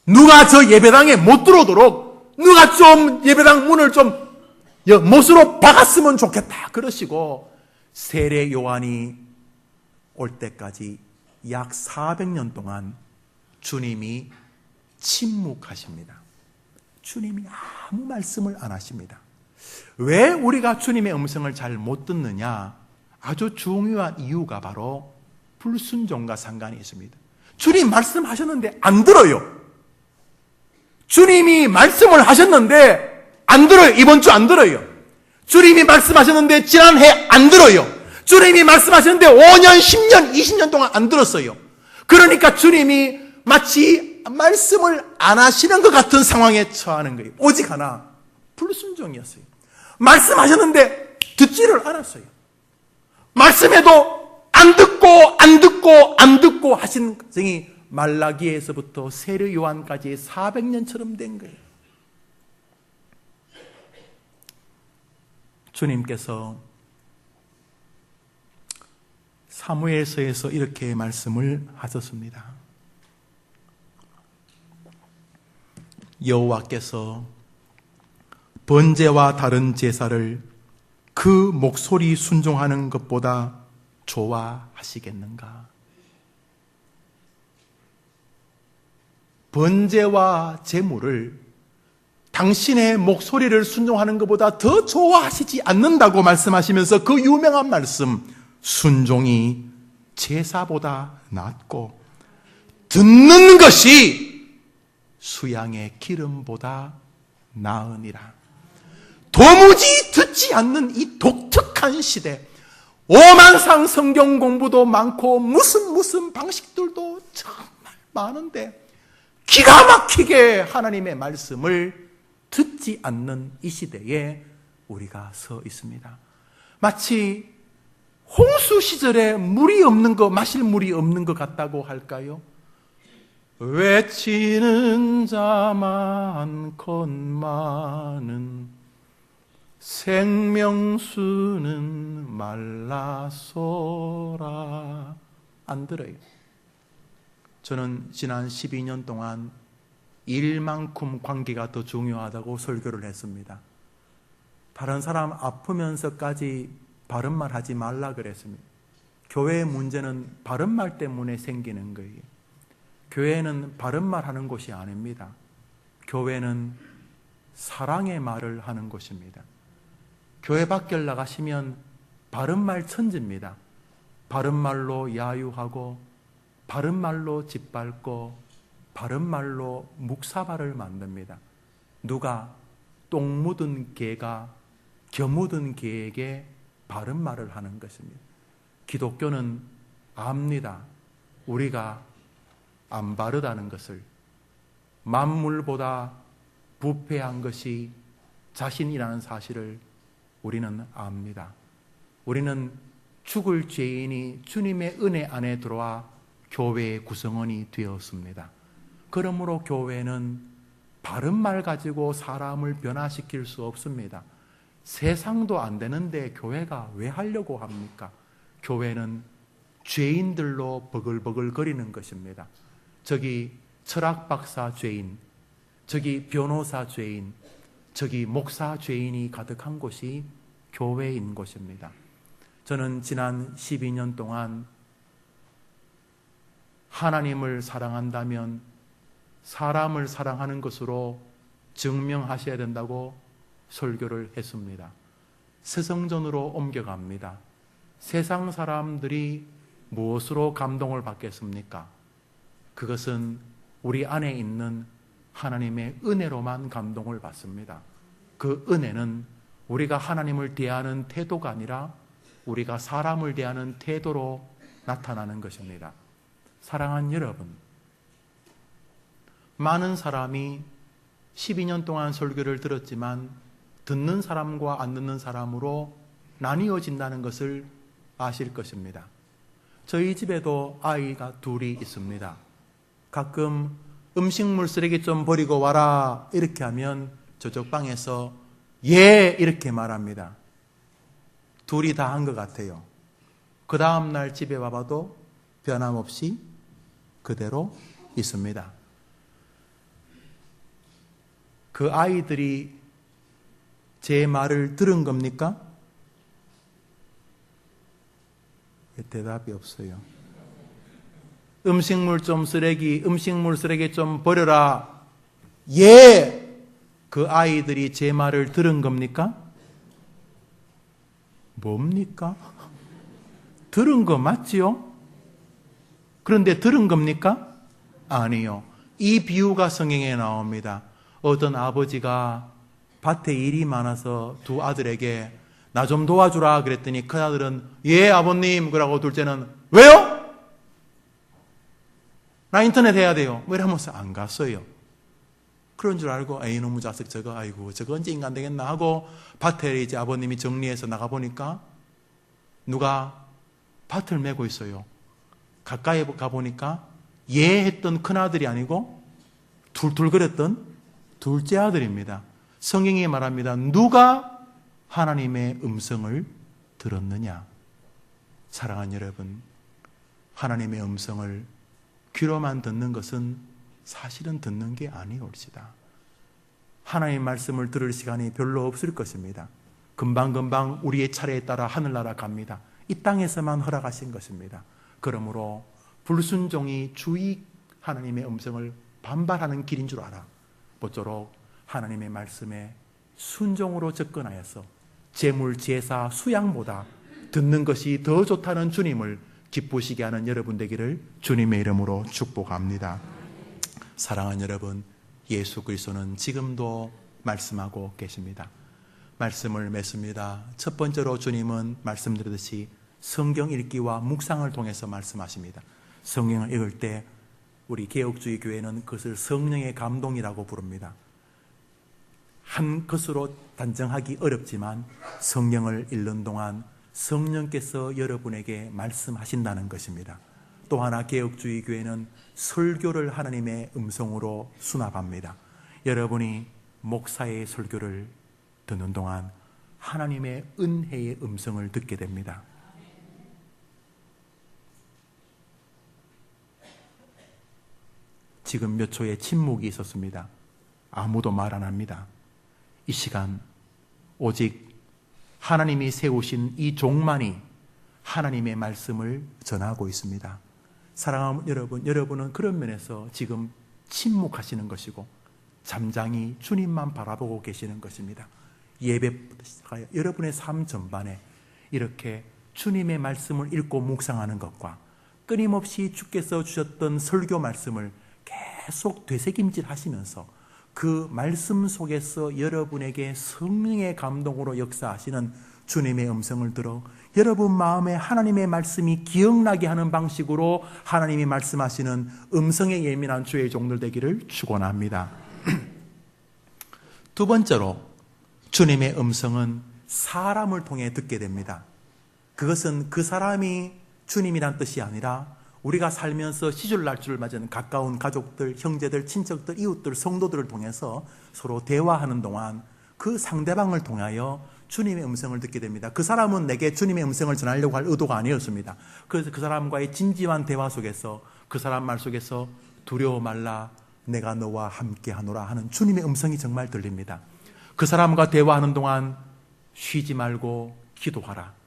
누가 저 예배당에 못 들어오도록 누가 좀 예배당 문을 좀 못으로 박았으면 좋겠다. 그러시고 세례 요한이 올 때까지 약 400년 동안 주님이 침묵하십니다. 주님이 아무 말씀을 안 하십니다. 왜 우리가 주님의 음성을 잘 못 듣느냐? 아주 중요한 이유가 바로 불순종과 상관이 있습니다. 주님 말씀하셨는데 안 들어요. 주님이 말씀을 하셨는데 안 들어요. 이번 주 안 들어요. 주님이 말씀하셨는데 지난해 안 들어요. 주님이 말씀하셨는데 5년, 10년, 20년 동안 안 들었어요. 그러니까 주님이 마치 말씀을 안 하시는 것 같은 상황에 처하는 거예요. 오직 하나, 불순종이었어요. 말씀하셨는데 듣지를 않았어요. 말씀해도 안 듣고 하신 것이 말라기에서부터 세례 요한까지 400년처럼 된 거예요. 주님께서 사무엘서에서 이렇게 말씀을 하셨습니다. 여호와께서 번제와 다른 제사를 그 목소리 순종하는 것보다 좋아하시겠는가? 번제와 제물을 당신의 목소리를 순종하는 것보다 더 좋아하시지 않는다고 말씀하시면서 그 유명한 말씀, 순종이 제사보다 낫고 듣는 것이 수양의 기름보다 나으니라. 도무지 듣지 않는 이 독특한 시대, 오만상 성경 공부도 많고 무슨 방식들도 정말 많은데 기가 막히게 하나님의 말씀을 듣지 않는 이 시대에 우리가 서 있습니다. 마치 홍수 시절에 물이 없는 거, 마실 물이 없는 것 같다고 할까요? 외치는 자 많건만은 생명수는 말라소라. 안 들어요. 저는 지난 12년 동안 일만큼 관계가 더 중요하다고 설교를 했습니다. 다른 사람 아프면서까지 바른 말 하지 말라 그랬습니다. 교회의 문제는 바른 말 때문에 생기는 거예요. 교회는 바른 말 하는 곳이 아닙니다. 교회는 사랑의 말을 하는 곳입니다. 교회 밖에 나가시면 바른 말 천지입니다. 바른 말로 야유하고 바른 말로 짓밟고 바른 말로 묵사발을 만듭니다. 누가 똥 묻은 개가 겨 묻은 개에게 바른 말을 하는 것입니다. 기독교는 압니다. 우리가 안 바르다는 것을, 만물보다 부패한 것이 자신이라는 사실을 우리는 압니다. 우리는 죽을 죄인이 주님의 은혜 안에 들어와 교회의 구성원이 되었습니다. 그러므로 교회는 바른 말 가지고 사람을 변화시킬 수 없습니다. 세상도 안 되는데 교회가 왜 하려고 합니까? 교회는 죄인들로 버글버글 거리는 것입니다. 저기 철학박사 죄인, 저기 변호사 죄인, 저기 목사 죄인이 가득한 곳이 교회인 곳입니다. 저는 지난 12년 동안 하나님을 사랑한다면 사람을 사랑하는 것으로 증명하셔야 된다고 설교를 했습니다. 세성전으로 옮겨갑니다. 세상 사람들이 무엇으로 감동을 받겠습니까? 그것은 우리 안에 있는 하나님의 은혜로만 감동을 받습니다. 그 은혜는 우리가 하나님을 대하는 태도가 아니라 우리가 사람을 대하는 태도로 나타나는 것입니다. 사랑하는 여러분, 많은 사람이 12년 동안 설교를 들었지만 듣는 사람과 안 듣는 사람으로 나뉘어진다는 것을 아실 것입니다. 저희 집에도 아이가 둘이 있습니다. 가끔 음식물 쓰레기 좀 버리고 와라 이렇게 하면 저쪽 방에서 예 이렇게 말합니다. 둘이 다 한 것 같아요. 그 다음날 집에 와봐도 변함없이 그대로 있습니다. 그 아이들이 제 말을 들은 겁니까? 대답이 없어요. 음식물 쓰레기 좀 버려라. 예, 그 아이들이 제 말을 들은 겁니까? 뭡니까? 들은 거 맞지요? 그런데 들은 겁니까? 아니요. 이 비유가 성경에 나옵니다. 어떤 아버지가 밭에 일이 많아서 두 아들에게 나 좀 도와주라 그랬더니 큰 아들은 예 아버님 그러고 둘째는 왜요? 나 인터넷 해야 돼요. 뭐 이러면서 안 갔어요. 그런 줄 알고 에이 너무 자식 저거 아이고 저거 언제 인간 되겠나 하고 밭에 이제 아버님이 정리해서 나가보니까 누가 밭을 메고 있어요. 가까이 가보니까 예 했던 큰아들이 아니고 툴툴거렸던 둘째 아들입니다. 성경이 말합니다. 누가 하나님의 음성을 들었느냐? 사랑하는 여러분, 하나님의 음성을 귀로만 듣는 것은 사실은 듣는 게 아니올지다. 하나님의 말씀을 들을 시간이 별로 없을 것입니다. 금방금방 우리의 차례에 따라 하늘나라 갑니다. 이 땅에서만 허락하신 것입니다. 그러므로 불순종이 주의 하나님의 음성을 반발하는 길인 줄 알아. 모쪼록 하나님의 말씀에 순종으로 접근하여서 재물, 제사, 수양보다 듣는 것이 더 좋다는 주님을 기쁘시게 하는 여러분 되기를 주님의 이름으로 축복합니다. 사랑하는 여러분, 예수 그리스도는 지금도 말씀하고 계십니다. 말씀을 맺습니다. 첫 번째로 주님은 말씀드렸듯이 성경 읽기와 묵상을 통해서 말씀하십니다. 성경을 읽을 때 우리 개혁주의 교회는 그것을 성령의 감동이라고 부릅니다. 한 것으로 단정하기 어렵지만 성경을 읽는 동안 성령께서 여러분에게 말씀하신다는 것입니다. 또 하나 개혁주의 교회는 설교를 하나님의 음성으로 수납합니다. 여러분이 목사의 설교를 듣는 동안 하나님의 은혜의 음성을 듣게 됩니다. 지금 몇 초의 침묵이 있었습니다. 아무도 말 안 합니다. 이 시간 오직 하나님이 세우신 이 종만이 하나님의 말씀을 전하고 있습니다. 사랑하는 여러분, 여러분은 그런 면에서 지금 침묵하시는 것이고 잠잠히 주님만 바라보고 계시는 것입니다. 예배부터 시작하여 여러분의 삶 전반에 이렇게 주님의 말씀을 읽고 묵상하는 것과 끊임없이 주께서 주셨던 설교 말씀을 계속 되새김질 하시면서 그 말씀 속에서 여러분에게 성령의 감동으로 역사하시는 주님의 음성을 들어 여러분 마음에 하나님의 말씀이 기억나게 하는 방식으로 하나님이 말씀하시는 음성에 예민한 주의 종들 되기를 축원합니다. 두 번째로 주님의 음성은 사람을 통해 듣게 됩니다. 그것은 그 사람이 주님이란 뜻이 아니라 우리가 살면서 시줄날줄을 맞은 가까운 가족들, 형제들, 친척들, 이웃들, 성도들을 통해서 서로 대화하는 동안 그 상대방을 통하여 주님의 음성을 듣게 됩니다. 그 사람은 내게 주님의 음성을 전하려고 할 의도가 아니었습니다. 그래서 그 사람과의 진지한 대화 속에서 그 사람 말 속에서 두려워 말라 내가 너와 함께 하노라 하는 주님의 음성이 정말 들립니다. 그 사람과 대화하는 동안 쉬지 말고 기도하라.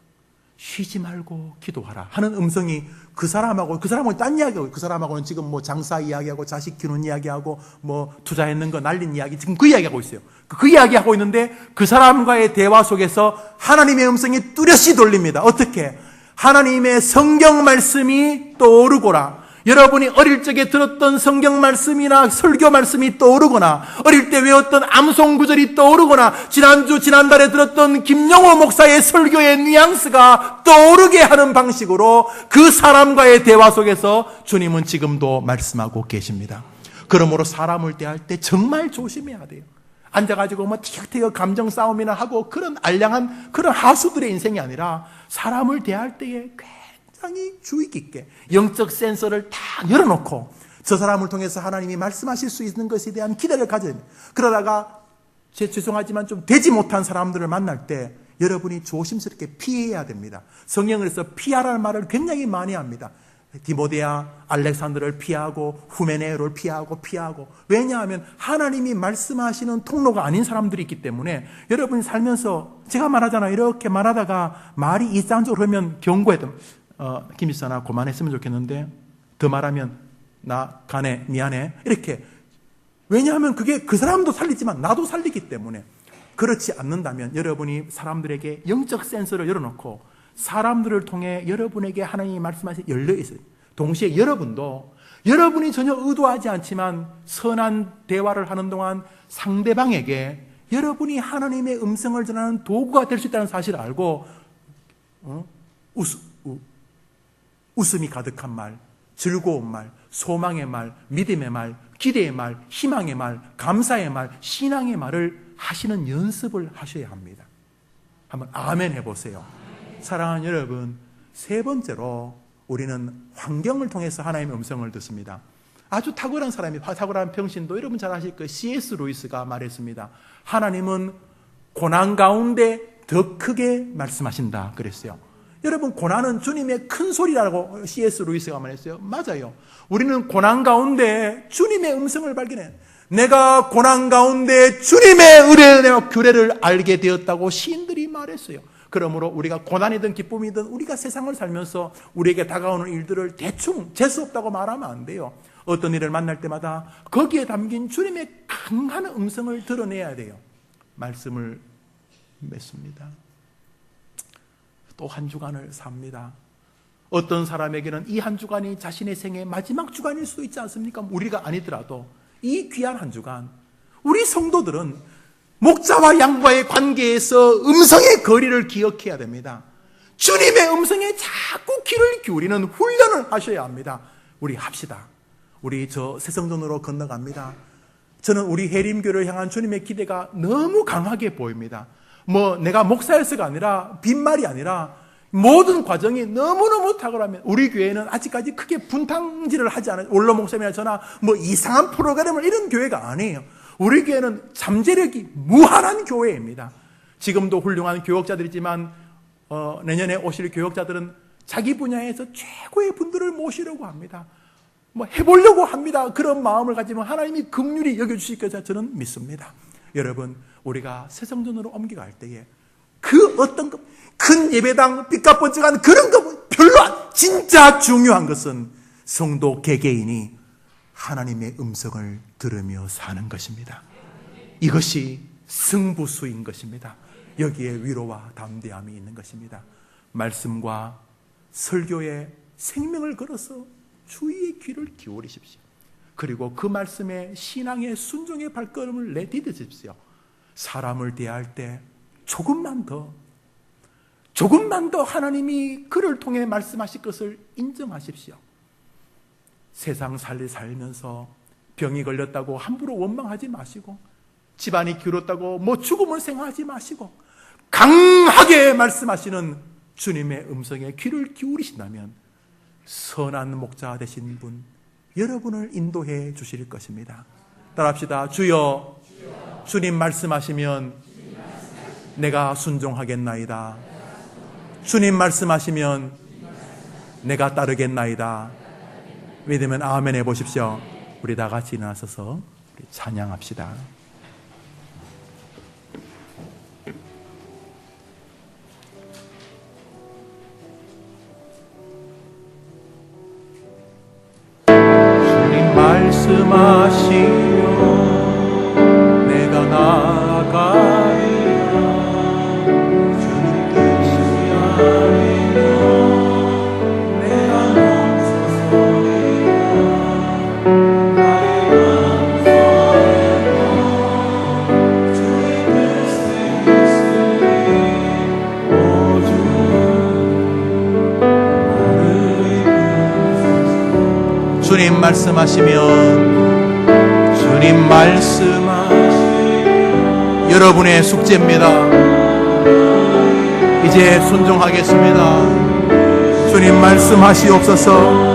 쉬지 말고 기도하라 하는 음성이 그 사람하고는 딴 이야기하고 그 사람하고는 지금 뭐 장사 이야기하고 자식 키우는 이야기하고 뭐 투자했는 거 날린 이야기 지금 그 이야기하고 있어요. 그 이야기하고 있는데 그 사람과의 대화 속에서 하나님의 음성이 뚜렷이 들립니다. 어떻게? 하나님의 성경 말씀이 떠오르거라. 여러분이 어릴 적에 들었던 성경 말씀이나 설교 말씀이 떠오르거나 어릴 때 외웠던 암송 구절이 떠오르거나 지난달에 들었던 김영호 목사의 설교의 뉘앙스가 떠오르게 하는 방식으로 그 사람과의 대화 속에서 주님은 지금도 말씀하고 계십니다. 그러므로 사람을 대할 때 정말 조심해야 돼요. 앉아가지고 뭐 티격태격 감정 싸움이나 하고 그런 알량한 그런 하수들의 인생이 아니라 사람을 대할 때에 굉장히 주의 깊게 영적 센서를 다 열어놓고 저 사람을 통해서 하나님이 말씀하실 수 있는 것에 대한 기대를 가져야 됩니다. 그러다가 죄송하지만 좀 되지 못한 사람들을 만날 때 여러분이 조심스럽게 피해야 됩니다. 성경을 그래서 피하라는 말을 굉장히 많이 합니다. 디모데야, 알렉산더를 피하고 후메네오를 피하고 왜냐하면 하나님이 말씀하시는 통로가 아닌 사람들이 있기 때문에 여러분이 살면서 제가 말하잖아요. 이렇게 말하다가 말이 이상적으로 하면 경고해도 김 집사나 그만했으면 좋겠는데 더 말하면 나 가네, 미안해, 이렇게. 왜냐하면 그게 그 사람도 살리지만 나도 살리기 때문에. 그렇지 않는다면 여러분이 사람들에게 영적 센서를 열어놓고 사람들을 통해 여러분에게 하나님이 말씀하신 열려 있어요. 동시에 여러분도 여러분이 전혀 의도하지 않지만 선한 대화를 하는 동안 상대방에게 여러분이 하나님의 음성을 전하는 도구가 될 수 있다는 사실을 알고 웃음이 가득한 말, 즐거운 말, 소망의 말, 믿음의 말, 기대의 말, 희망의 말, 감사의 말, 신앙의 말을 하시는 연습을 하셔야 합니다. 한번 아멘 해보세요. 사랑하는 여러분, 세 번째로 우리는 환경을 통해서 하나님의 음성을 듣습니다. 아주 탁월한 사람이, 탁월한 평신도 여러분 잘 아실 거예요. C.S. 루이스가 말했습니다. 하나님은 고난 가운데 더 크게 말씀하신다 그랬어요. 여러분, 고난은 주님의 큰 소리라고 C.S. 루이스가 말했어요. 맞아요. 우리는 고난 가운데 주님의 음성을 발견해. 내가 고난 가운데 주님의 은혜와 규례를 알게 되었다고 시인들이 말했어요. 그러므로 우리가 고난이든 기쁨이든 우리가 세상을 살면서 우리에게 다가오는 일들을 대충 재수 없다고 말하면 안 돼요. 어떤 일을 만날 때마다 거기에 담긴 주님의 강한 음성을 드러내야 돼요. 말씀을 맺습니다. 또 한 주간을 삽니다. 어떤 사람에게는 이 한 주간이 자신의 생의 마지막 주간일 수도 있지 않습니까? 우리가 아니더라도 이 귀한 한 주간, 우리 성도들은 목자와 양과의 관계에서 음성의 거리를 기억해야 됩니다. 주님의 음성에 자꾸 귀를 기울이는 훈련을 하셔야 합니다. 우리 합시다. 우리 저 새성전으로 건너갑니다. 저는 우리 해림교를 향한 주님의 기대가 너무 강하게 보입니다. 내가 목사여서가 아니라 빈말이 아니라 모든 과정이 너무너무 탁월하면 우리 교회는 아직까지 크게 분탕질을 하지 않아요. 원로 목사님이나 저나 이상한 프로그램을 이런 교회가 아니에요. 우리 교회는 잠재력이 무한한 교회입니다. 지금도 훌륭한 교역자들이지만 내년에 오실 교역자들은 자기 분야에서 최고의 분들을 모시려고 합니다. 해보려고 합니다. 그런 마음을 가지면 하나님이 긍휼히 여겨주실 것이라 저는 믿습니다. 여러분, 우리가 새성전으로 옮겨갈 때에 그 어떤 큰 예배당 삐까뻔쩍한 그런 거 별로 진짜 중요한 것은 성도 개개인이 하나님의 음성을 들으며 사는 것입니다. 이것이 승부수인 것입니다. 여기에 위로와 담대함이 있는 것입니다. 말씀과 설교에 생명을 걸어서 주의의 귀를 기울이십시오. 그리고 그 말씀에 신앙의 순종의 발걸음을 내디디십시오. 사람을 대할 때 조금만 더 하나님이 그를 통해 말씀하실 것을 인정하십시오. 세상 살면서 병이 걸렸다고 함부로 원망하지 마시고, 집안이 기울었다고 죽음을 생각하지 마시고, 강하게 말씀하시는 주님의 음성에 귀를 기울이신다면 선한 목자 되신 분 여러분을 인도해 주실 것입니다. 따라합시다. 주여, 주님 말씀하시면 내가 순종하겠나이다. 주님 말씀하시면 내가 따르겠나이다. 믿으면 아멘 해보십시오. 우리 다 같이 일어나서서 우리 찬양합시다. 주님 말씀하시면 내가 나아가리라. 주님 뜻이 아니면 내가 멈춰서리라. 나의 양손에도 주의 뜻이 있으니 오 주 나를 이끄소서. 주님 말씀하시면 여러분의 숙제입니다. 이제 순종하겠습니다. 주님 말씀하시옵소서.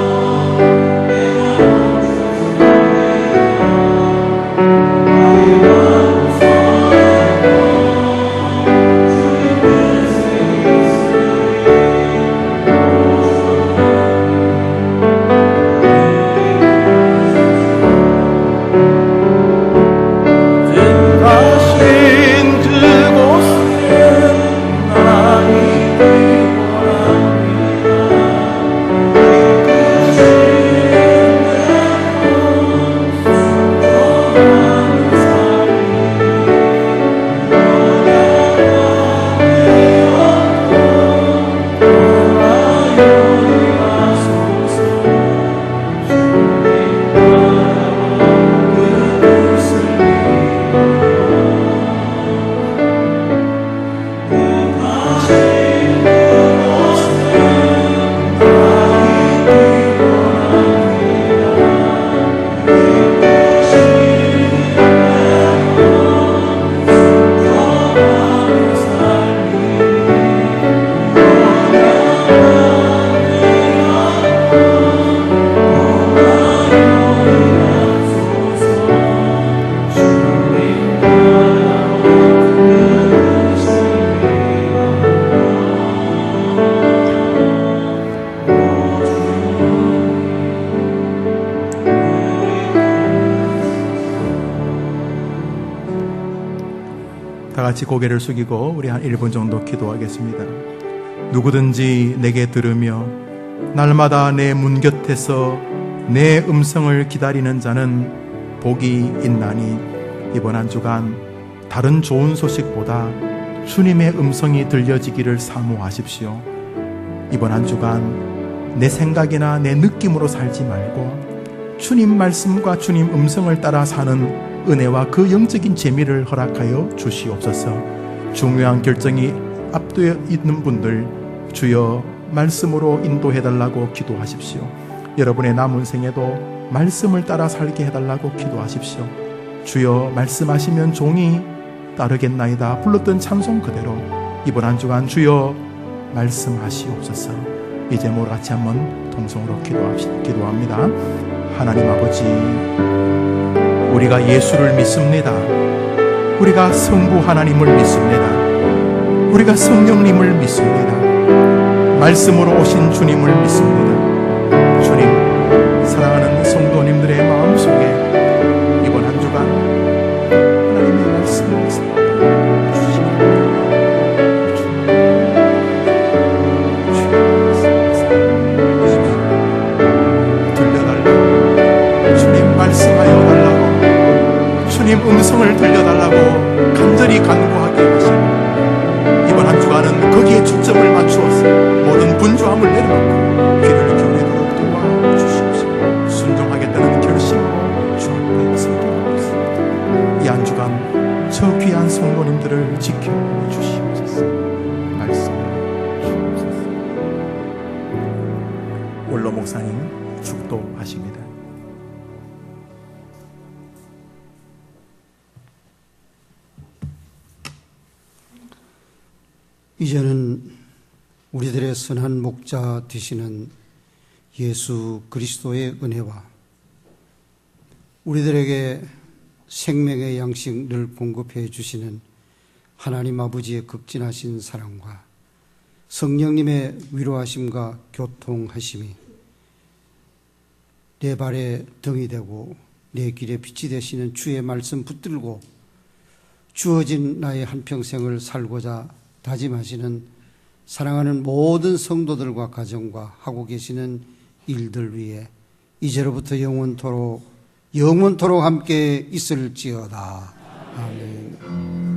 같이 고개를 숙이고 우리 한 1분 정도 기도하겠습니다. 누구든지 내게 들으며 날마다 내 문 곁에서 내 음성을 기다리는 자는 복이 있나니 이번 한 주간 다른 좋은 소식보다 주님의 음성이 들려지기를 사모하십시오. 이번 한 주간 내 생각이나 내 느낌으로 살지 말고 주님 말씀과 주님 음성을 따라 사는 은혜와 그 영적인 재미를 허락하여 주시옵소서. 중요한 결정이 앞두에 있는 분들 주여 말씀으로 인도해달라고 기도하십시오. 여러분의 남은 생에도 말씀을 따라 살게 해달라고 기도하십시오. 주여 말씀하시면 종이 따르겠나이다 불렀던 찬송 그대로 이번 한 주간 주여 말씀하시옵소서. 이제 모두 같이 한번 통성으로 기도합니다. 하나님 아버지, 우리가 예수를 믿습니다. 우리가 성부 하나님을 믿습니다. 우리가 성령님을 믿습니다. 말씀으로 오신 주님을 믿습니다. 주님, 사랑하는 성도님들의 마음속에 이번 한 주간 하나님의 말씀을 주시옵소서. 들려달라고 주님 말씀하여 달라고 주님 음성을 들려달라고 간절히 간구하게 하시고 이번 한 주간은 거기에 초점을 맞추어서 모든 분주함을 내려놓고 귀를 기울이도록 도와주시옵소서. 순종하겠다는 결심으로 주 앞에 서기하옵소서. 이 한 주간 저 귀한 성도님들을 지켜주시옵소서. 말씀해 주옵소서. 원로 목사님 축도하십니다. 이제는 우리들의 선한 목자 되시는 예수 그리스도의 은혜와 우리들에게 생명의 양식을 공급해 주시는 하나님 아버지의 극진하신 사랑과 성령님의 위로하심과 교통하심이 내 발에 등이 되고 내 길에 빛이 되시는 주의 말씀 붙들고 주어진 나의 한평생을 살고자 다짐하시는 사랑하는 모든 성도들과 가정과 하고 계시는 일들 위에 이제로부터 영원토록 함께 있을지어다. 아멘.